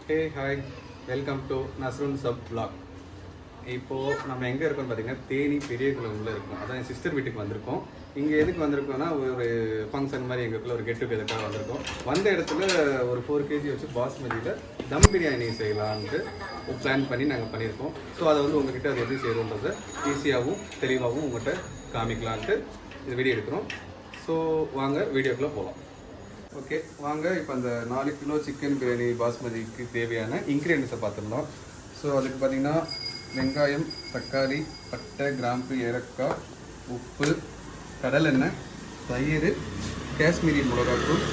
Hey hi, welcome to Nasrun சப் vlog. இப்போது நம்ம எங்கே இருக்கோம்னு பார்த்தீங்கன்னா தேனி பெரிய குளம்ல இருக்கும். அதான் என் சிஸ்டர் வீட்டுக்கு வந்திருக்கோம். இங்கே எதுக்கு வந்திருக்கோம்னா ஒரு ஃபங்க்ஷன் மாதிரி எங்களுக்குள்ள ஒரு கெட் டுகெதருக்காக வந்திருக்கோம். வந்த இடத்துல ஒரு 4 kg வச்சு பாஸ்மதியில் தம் பிரியாணி செய்யலான்ட்டு பிளான் பண்ணி நாங்கள் பண்ணியிருக்கோம். ஸோ அதை வந்து உங்ககிட்ட அது எப்படி செய்யணுன்றதை ஈஸியாகவும் தெளிவாகவும் உங்கள்கிட்ட காமிக்கலான்ட்டு இது வீடியோ எடுக்கிறோம். ஸோ வாங்க வீடியோக்குள்ளே போகலாம். ஓகே வாங்க, இப்போ அந்த 4 கிலோ சிக்கன் பிரியாணி பாஸ்மதிக்கு தேவையான இன்க்ரீடியன்ஸை பார்த்துடலாம். ஸோ அதுக்கு பார்த்திங்கன்னா வெங்காயம், தக்காளி, பட்டை, கிராம்பு, ஏலக்காய், உப்பு, கடலெண்ணெய், தயிர், காஷ்மீரி மிளகாத்தூள்,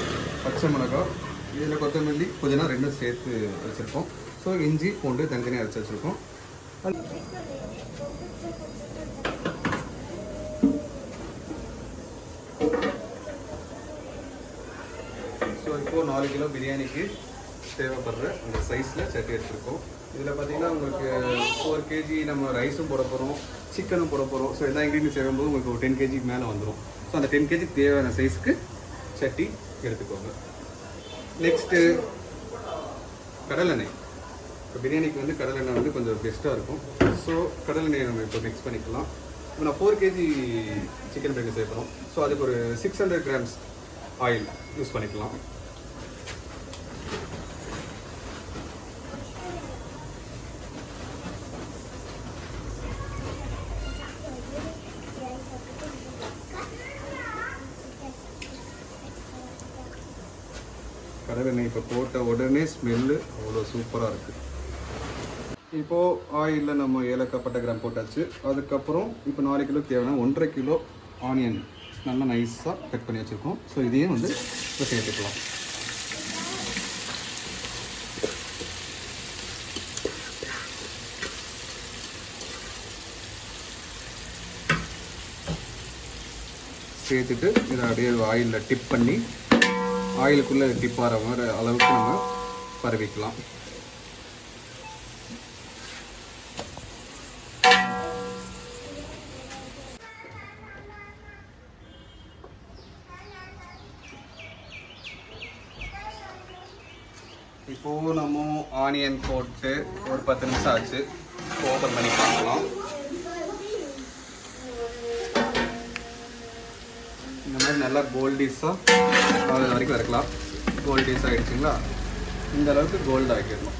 பச்சை மிளகாய், இதில் கொத்தமல்லி, புதினா ரெண்டும் சேர்த்து வச்சுருக்கோம். ஸோ இஞ்சி பூண்டு தனித்தனியாக அரைச்சி வச்சுருக்கோம். ஸோ இப்போது 4 கிலோ பிரியாணிக்கு தேவைப்படுற அந்த சைஸில் சட்டி எடுத்துருக்கோம். இதில் பார்த்தீங்கன்னா உங்களுக்கு 4 kg நம்ம ரைஸும் போட போகிறோம், சிக்கனும் போட போகிறோம். ஸோ எல்லா இன்க்ரீடியன்ஸ் சேரும்போது உங்களுக்கு ஒரு 10 kg மேலே வந்துடும். ஸோ அந்த 10 kg தேவையான சைஸுக்கு சட்டி எடுத்துக்கோங்க. நெக்ஸ்ட்டு கடலெண்ணெய். இப்போ பிரியாணிக்கு வந்து கடலெண்ணெய் வந்து கொஞ்சம் பெஸ்ட்டாக இருக்கும். ஸோ கடலெண்ணெயை நம்ம இப்போ மிக்ஸ் பண்ணிக்கலாம். இப்போ நான் 4 kg சிக்கன் பிரியாணி சேர்க்குறோம். ஸோ அதுக்கு ஒரு 600 grams ஆயில் யூஸ் பண்ணிக்கலாம். கடலெண்ணெய் இப்போ போட்ட உடனே ஸ்மெல்லு அவ்வளோ சூப்பராக இருக்குது. இப்போது ஆயிலில் நம்ம ஏலக்காய், பட்டை, கிராம் போட்டாச்சு. அதுக்கப்புறம் இப்போ 4 கிலோ தேவையான 1.5 கிலோ ஆனியன் நல்லா நைஸாக கட் பண்ணி வச்சுருக்கோம். ஸோ இதையும் வந்து இப்போ சேர்த்துக்கலாம். சேர்த்துட்டு இதை அப்படியே ஆயிலில் டிப் பண்ணி ஆயிலுக்குள்ளே டிப் ஆகிற மாதிரி அளவுக்கு நம்ம பரவிக்கலாம். இப்போது நம்ம ஆனியன் போட்டு ஒரு 10 நிமிஷம் ஆச்சு. ஓப்பன் பண்ணி பார்க்கலாம். இந்த மாதிரி நல்லா கோல்டிஸாக அது வரைக்கும் இருக்கலாம். கோல்டிஸ் ஆகிடுச்சிங்களா? இந்த அளவுக்கு கோல்டு ஆக்கிடணும்.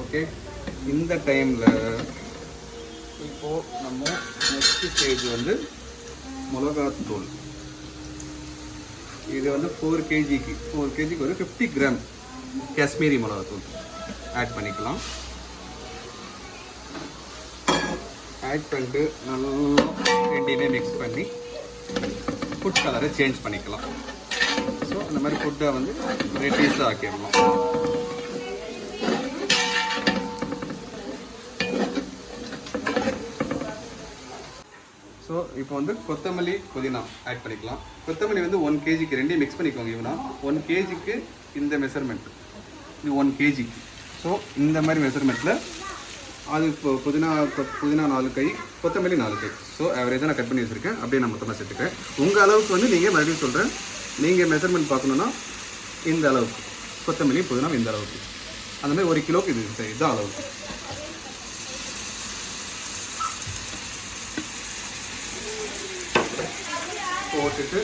ஓகே, இந்த டைமில் இப்போது நம்ம நெக்ஸ்ட் ஸ்டேஜ் வந்து மிளகாத்தூள். இது வந்து 4 kgக்கு ஒரு 50 கிராம் காஷ்மீரி மிளகாத்தூள் ஆட் பண்ணிக்கலாம். ஆட் பண்ணிட்டு நல்லா ரெண்டையுமே மிக்ஸ் பண்ணி ஃபுட் கலரை சேஞ்ச் பண்ணிக்கலாம். ஸோ அந்த மாதிரி ஃபுட்டை வந்து ரெட்டிஸாக ஆக்கிடலாம். ஸோ இப்போ வந்து கொத்தமல்லி, புதினா ஆட் பண்ணிக்கலாம். கொத்தமல்லி வந்து 1 kgக்கு ரெண்டையும் மிக்ஸ் பண்ணிக்கோங்க. இவனா 1 kgக்கு இந்த மெஷர்மெண்ட், இது 1 kgக்கு. ஸோ இந்த மாதிரி மெஷர்மெண்ட்டில் அது இப்போ புதினா 4 கை, கொத்தமல்லி 4 கை. ஸோ ஆவரேஜாக நான் கட் பண்ணி வச்சுருக்கேன். அப்படியே நான் மொத்தமாக சேர்த்துக்கிறேன். உங்கள் அளவுக்கு வந்து நீங்கள் மறுபடியும் சொல்கிறேன், நீங்கள் மெஷர்மெண்ட் பார்க்கணுன்னா இந்த அளவுக்கு கொத்தமல்லி, புதினா இந்த அளவுக்கு, அந்த மாதிரி 1 கிலோவுக்கு இதுதான் அளவுக்கு. போட்டுட்டு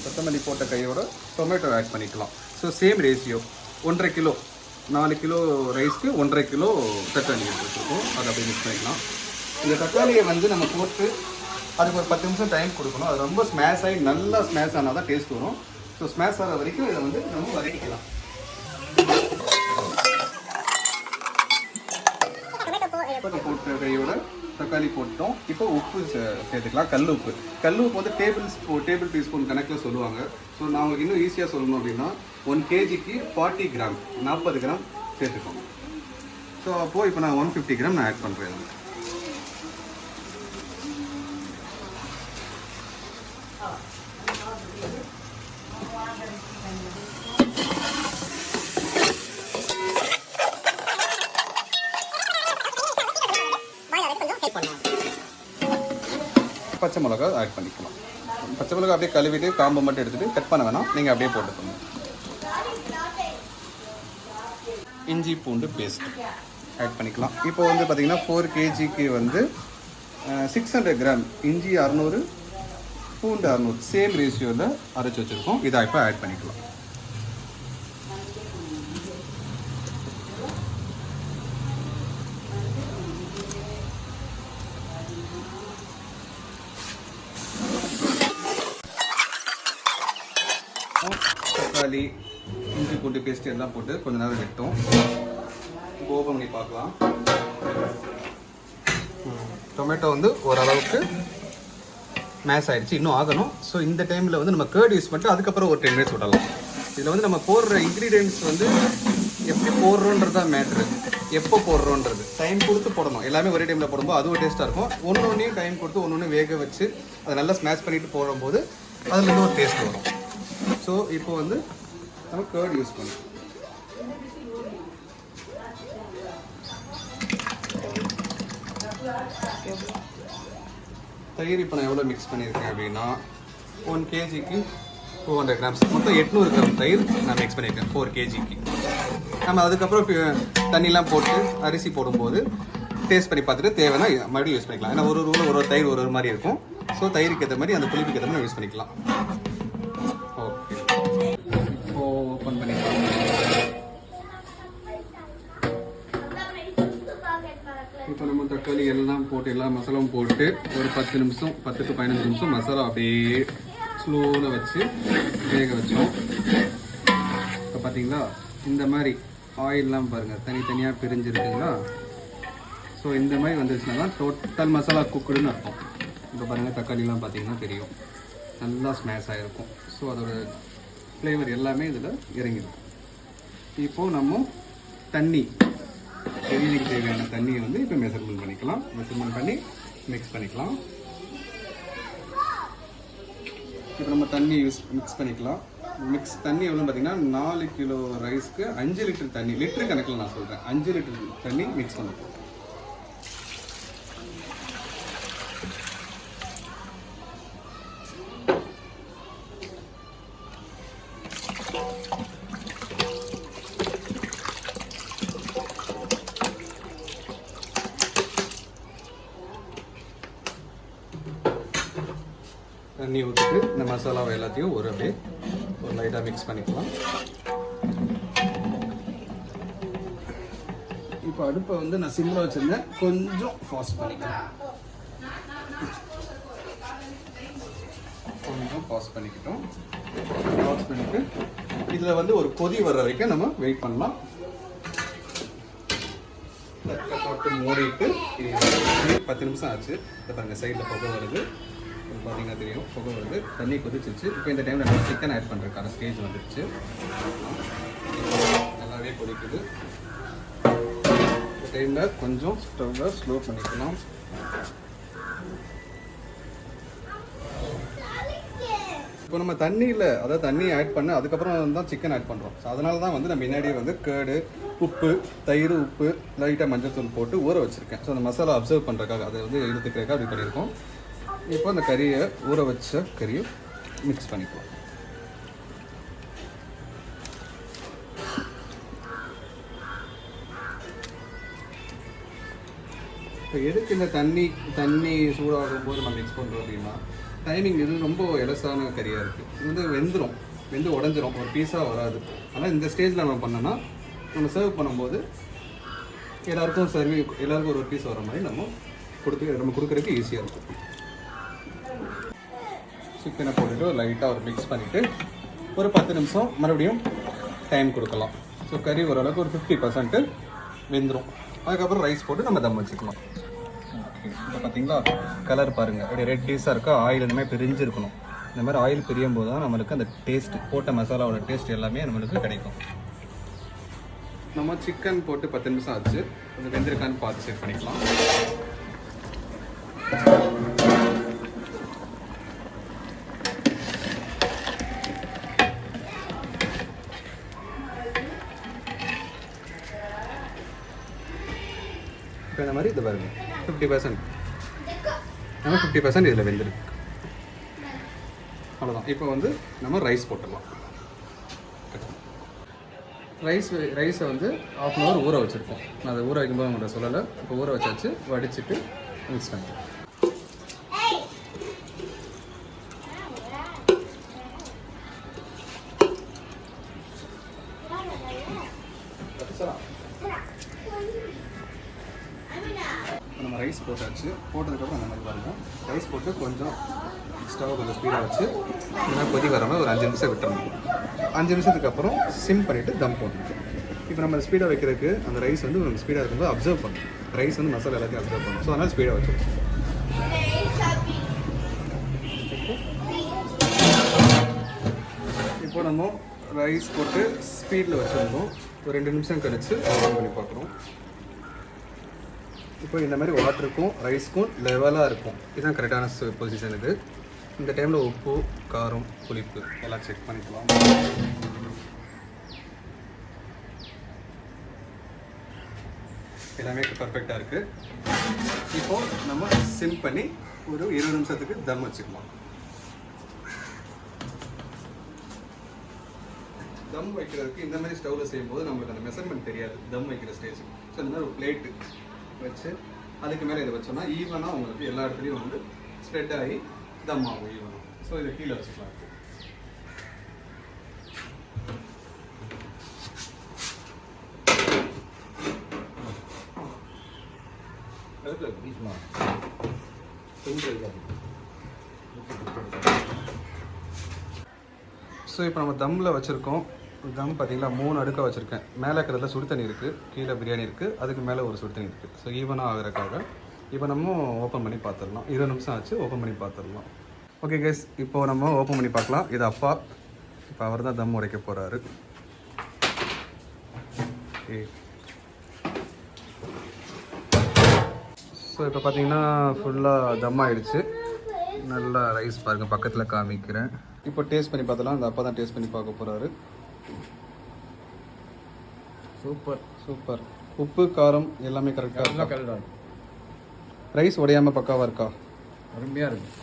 கொத்தமல்லி போட்ட கையோட டொமேட்டோ ஆட் பண்ணிக்கலாம். So same ratio 1.5 kilo, 4 kilo ரைஸ்க்கு 1.5 கிலோ தக்காளி எடுத்து வச்சுருக்கோம். அதை அப்படியே மிக்ஸ் பண்ணிக்கலாம். இந்த தக்காளியை வந்து நம்ம போட்டு அதுக்கு ஒரு 10 நிமிஷம் டைம் கொடுக்கணும். அது ரொம்ப ஸ்மாஷ் ஆகி நல்லா ஸ்மாஷ் ஆனால் தான் டேஸ்ட் வரும். ஸோ ஸ்மாஷ் ஆகிற வரைக்கும் இதை வந்து நம்ம வதக்கிக்கலாம். போட்ட கையோட தக்காளி போட்டோம். இப்போ உப்பு சேர்த்துக்கலாம். கல் உப்பு வந்து டேபிள் டீஸ்பூன் கணக்கில் சொல்லுவாங்க. ஸோ நான் உங்களுக்கு இன்னும் ஈஸியாக சொல்லணும் அப்படின்னா 1 kgக்கு 40 கிராம், 40 கிராம் சேர்த்துக்கோங்க. ஸோ அப்போது இப்போ நான் 150 கிராம் நான் ஆட் பண்ணுறேன். பச்சை மிளகா ஆட் பண்ணிக்கலாம். பச்சை மிளகாய் அப்படியே கழுவிட்டு காம்பை மட்டும் எடுத்துகிட்டு கட் பண்ண வேணாம், நீங்கள் அப்படியே போட்டுக்கோங்க. இஞ்சி பூண்டு பேஸ்ட் ஆட் பண்ணிக்கலாம். இப்போ வந்து பார்த்திங்கன்னா 4 kgக்கு வந்து 600 கிராம் இஞ்சி 600, பூண்டு 600 சேம் ரேஷியோவில் அரைச்சி வச்சுருக்கோம். இதை இப்போ ஆட் பண்ணிக்கலாம். தக்காளி இஞ்சி பூண்டு பேஸ்ட் எல்லாம் போட்டு கொஞ்ச நேரம் விட்டோம். இப்போ ஓப்பன் பண்ணி பார்க்கலாம். டொமேட்டோ வந்து ஓரளவுக்கு மேஷ் ஆகிடுச்சு, இன்னும் ஆகணும். ஸோ இந்த டைமில் வந்து நம்ம கேர்ட் யூஸ் பண்ணிட்டு அதுக்கப்புறம் ஒரு 10 மினிட்ஸ் விடலாம். இதில் வந்து நம்ம போடுற இன்க்ரீடியன்ட்ஸ் வந்து எப்படி போடுறோன்றது தான் மேட்ரு, எப்போ போடுறோன்றது. டைம் கொடுத்து போடணும். எல்லாமே ஒரே டைமில் போடும்போது அது ஒரு டேஸ்ட்டாக இருக்கும். ஒன்று டைம் கொடுத்து ஒன்று வேக வச்சு அதை நல்லா ஸ்மாஷ் பண்ணிட்டு போடும்போது அதில் இன்னும் ஒரு டேஸ்ட் வரும். ஸோ இப்போ வந்து நம்ம கேர்ட் யூஸ் பண்ணணும். தயிர் இப்போ நான் எவ்வளோ மிக்ஸ் பண்ணியிருக்கேன் அப்படின்னா 1 kgக்கு 200 கிராம்ஸ், மொத்தம் 800 கிராம் தயிர் நான் மிக்ஸ் பண்ணியிருக்கேன் 4 kgக்கு. நம்ம அதுக்கப்புறம் தண்ணிலாம் போட்டு அரிசி போடும்போது டேஸ்ட் பண்ணி பார்த்துட்டு தேவைன்னா மறுபடியும் யூஸ் பண்ணிக்கலாம். ஏன்னா ஒரு தயிர் ஒரு மாதிரி இருக்கும். ஸோ தயிருக்கு ஏற்ற மாதிரி அந்த புளிப்புக்கு ஏற்ற மாதிரி யூஸ் பண்ணிக்கலாம். ஓகே, இப்போ ஓப்பன் பண்ணிக்கலாம். இப்போ நம்ம தக்காளி எல்லாம் போட்டு எல்லா மசாலாவும் போட்டு ஒரு 10 நிமிஷம் 10 to 15 நிமிஷம் மசாலா அப்படியே ஸ்லோவில் வச்சு வேக வச்சோம். இப்போ பார்த்தீங்களா இந்த மாதிரி ஆயிலெலாம் பாருங்கள் தனித்தனியாக பிரிஞ்சிருக்குங்களா. ஸோ இந்த மாதிரி வந்துருச்சுன்னா தான் டோட்டல் மசாலா குக்குடுன்னு அர்த்தம். இப்போ பாருங்கள் தக்காளிலாம் பார்த்தீங்கன்னா தெரியும், நல்லா ஸ்மாஷ் ஆகிருக்கும். ஸோ அதோட ஃப்ளேவர் எல்லாமே இதில் இறங்கிடும். இப்போது நம்ம தண்ணி பிரியாணிக்கு தேவையான தண்ணியை வந்து இப்போ மெஷர்மெண்ட் பண்ணிக்கலாம். மெஷர்மெண்ட் பண்ணி மிக்ஸ் பண்ணிக்கலாம். இப்போ நம்ம தண்ணி மிக்ஸ் பண்ணிக்கலாம். தண்ணி எவ்வளோ பார்த்தீங்கன்னா 4 கிலோ ரைஸ்க்கு 5 லிட்டர் தண்ணி, லிட்டர் கணக்கில் நான் சொல்கிறேன், 5 லிட்டர் தண்ணி மிக்ஸ் பண்ணுவோம். தண்ணி ஊற்றிட்டு இந்த மசாலாவை எல்லாத்தையும் ஒரு லைட்டாக மிக்ஸ் பண்ணிக்கலாம். இப்போ அடுப்பை வந்து நான் சிம்மில் வச்சுருந்தேன், கொஞ்சம் ஃபாஸ்ட் பண்ணிக்கலாம். பாஸ் பண்ணிக்கிட்டோம். பாஸ் பண்ணிவிட்டு இதில் வந்து ஒரு கொதி வர வரைக்கும் நம்ம வெயிட் பண்ணலாம். போட்டு மூடிட்டு 10 நிமிஷம் ஆச்சு. இதை பாருங்கள் சைடில் புகை வருது, பார்த்தீங்கன்னா தெரியும் புகை வருது. தண்ணி கொதிச்சிச்சு. இப்போ இந்த டைமில் நம்ம சிக்கன் ஆட் பண்ணுறதுக்கான ஸ்டேஜ் வந்துடுச்சு. நல்லாவே கொதிக்குது. இந்த டைமில் கொஞ்சம் ஸ்டவ்வை ஸ்லோ பண்ணிக்கலாம். இப்போ நம்ம தண்ணியில் அதாவது தண்ணியை ஆட் பண்ண அதுக்கப்புறம் தான் சிக்கன் ஆட் பண்ணுறோம். ஸோ அதனால தான் வந்து நம்ம முன்னாடியே வந்து கேர்டு, உப்பு, தயிர், உப்பு, லைட்டாக மஞ்சள் தூள் போட்டு ஊற வச்சுருக்கேன். ஸோ அந்த மசாலா அப்சர்வ் பண்ணுறதுக்காக அதை வந்து எடுத்துக்கிறதுக்காக அப்படி பண்ணியிருக்கோம். இப்போ அந்த கறியை ஊற வச்ச கறியை மிக்ஸ் பண்ணிக்கலாம். இப்போ எதுக்கு இந்த தண்ணி சூடாகும் போது நம்ம மிக்ஸ் பண்ணுறோம் அப்படின்னா, டைமிங் இது ரொம்ப எலசான கறியாக இருக்குது. இது வந்து வெந்து உடஞ்சிரும், ஒரு பீஸாக வராது. ஆனால் இந்த ஸ்டேஜில் நம்ம பண்ணோன்னா நம்ம சர்வ் பண்ணும்போது எல்லாருக்கும் ஒரு பீஸ் வர மாதிரி நம்ம கொடுக்குறதுக்கு ஈஸியாக இருக்கும். சிக்கனை போட்டுட்டு லைட்டாக ஒரு மிக்ஸ் பண்ணிவிட்டு ஒரு 10 நிமிஷம் மறுபடியும் டைம் கொடுக்கலாம். ஸோ கறி ஓரளவுக்கு ஒரு 50% வெந்துடும். அதுக்கப்புறம் ரைஸ் போட்டு நம்ம தம் வச்சுக்கலாம். ஓகே, இப்போ பார்த்தீங்களா கலர் பாருங்கள், அப்படியே ரெட்டிஸாக இருக்கா. ஆயில் இந்த மாதிரி பிரிஞ்சிருக்கணும். இந்த மாதிரி ஆயில் பிரியும் போது தான் நம்மளுக்கு அந்த டேஸ்ட், போட்ட மசாலாவோட டேஸ்ட் எல்லாமே நம்மளுக்கு கிடைக்கும். நம்ம சிக்கன் போட்டு 10 நிமிஷம் ஆச்சு. கொஞ்சம் வெந்திருக்கான்னு பார்த்து செக் பண்ணிக்கலாம். இப்போ இந்த மாதிரி இது பாருங்க 50%. நம்ம 50% இதில் வெந்திருக்கு. அவ்வளோதான். இப்போ வந்து நம்ம ரைஸ் போட்டுடலாம். ரைஸை வந்து 1/2 hour ஊற வச்சுருக்கோம். நான் அதை ஊற வைக்கும்போது உங்கள்கிட்ட சொல்லலை. இப்போ ஊற வச்சாச்சு, வடிச்சிட்டு மிக்ஸ் பண்ணிக்கலாம். நம்ம ரைஸ் போட்டாச்சு. போட்டதுக்கப்புறம் அந்த மாதிரி பாருங்கள், ரைஸ் போட்டு கொஞ்சம் ஸ்டவ் கொஞ்சம் ஸ்பீடாக வச்சு இந்த கொதி வராமல் ஒரு 5 நிமிஷம் விட்டுறணும். 5 நிமிஷத்துக்கு அப்புறம் சிம் பண்ணிவிட்டு தம் போடணும். இப்போ நம்ம ஸ்பீடாக வைக்கிறதுக்கு அந்த ரைஸ் வந்து நமக்கு ஸ்பீடாக இருக்கும்போது அப்சர்வ் பண்ணும். ரைஸ் வந்து மசாலா எல்லாத்தையும் அப்சர்வ் பண்ணும். ஸோ அதனால் ஸ்பீடாக வச்சுருக்கோம். இப்போ நம்ம ரைஸ் போட்டு ஸ்பீடில் வச்சுருந்தோம். ஒரு 2 நிமிஷம் கழித்து ஓப்பன் பண்ணி பார்க்குறோம். இப்போ இந்த மாதிரி வாட்டருக்கும் ரைஸ்க்கும் லெவலாக இருக்கும். இதுதான் கரெக்டான பொசிஷன். இது இந்த டைமில் உப்பு, காரம், புளிப்பு எல்லாம் செக் பண்ணிக்கலாம். எல்லாமே பர்ஃபெக்டாக இருக்குது. இப்போது நம்ம சிம் பண்ணி ஒரு 20 நிமிஷத்துக்கு தம் வச்சுக்கலாம். தம் வைக்கிறதுக்கு இந்த மாதிரி ஸ்டவ்வில் செய்யும்போது நம்மளுக்கு அந்த மெஷர்மெண்ட் தெரியாது, தம் வைக்கிற ஸ்டேஜ். ஸோ இந்த மாதிரி ஒரு பிளேட்டு வச்சு அதுக்கு மேலே இதை வச்சோம்னா ஈவனாக உங்களுக்கு எல்லா இடத்துலையும் வந்து ஸ்ப்ரெட் ஆகி தம் ஆகும் ஈவனாக. ஸோ இதை கீழே வச்சுக்கலாம். ஸோ இப்போ நம்ம தம்மில் வச்சுருக்கோம். தம் பார்த்தீங்களா 3 அடுக்காக வச்சுருக்கேன். மேலே இருக்கிறதுல சுடு தண்ணி இருக்குது, கீழே பிரியாணி இருக்குது, அதுக்கு மேலே ஒரு சுடு தண்ணி இருக்குது. ஸோ ஈவனாக ஆகிறதுக்காக இப்போ நம்ம ஓப்பன் பண்ணி பார்த்துடலாம். 20 நிமிஷம் ஆச்சு, ஓப்பன் பண்ணி பார்த்துடலாம். ஓகே கைஸ், இப்போ நம்ம ஓப்பன் பண்ணி பார்க்கலாம். இது அப்பா, இப்போ அவர் தான் தம் உடைக்க போகிறாரு. ஓகே, ஸோ இப்போ பார்த்தீங்கன்னா ஃபுல்லாக தம் ஆகிடுச்சு. நல்லா ரைஸ் பாருங்கள், பக்கத்தில் காமிக்கிறேன். இப்போ டேஸ்ட் பண்ணி பார்த்தலாம். அந்த அப்பா தான் டேஸ்ட் பண்ணி பார்க்க போகிறாரு. Super super. உப்பு, காரம் எல்லாமே கரெக்டாக கரெக்டாக. ரைஸ் உடையாமல் பக்காவாக இருக்கா? அருமையாக இருக்குது.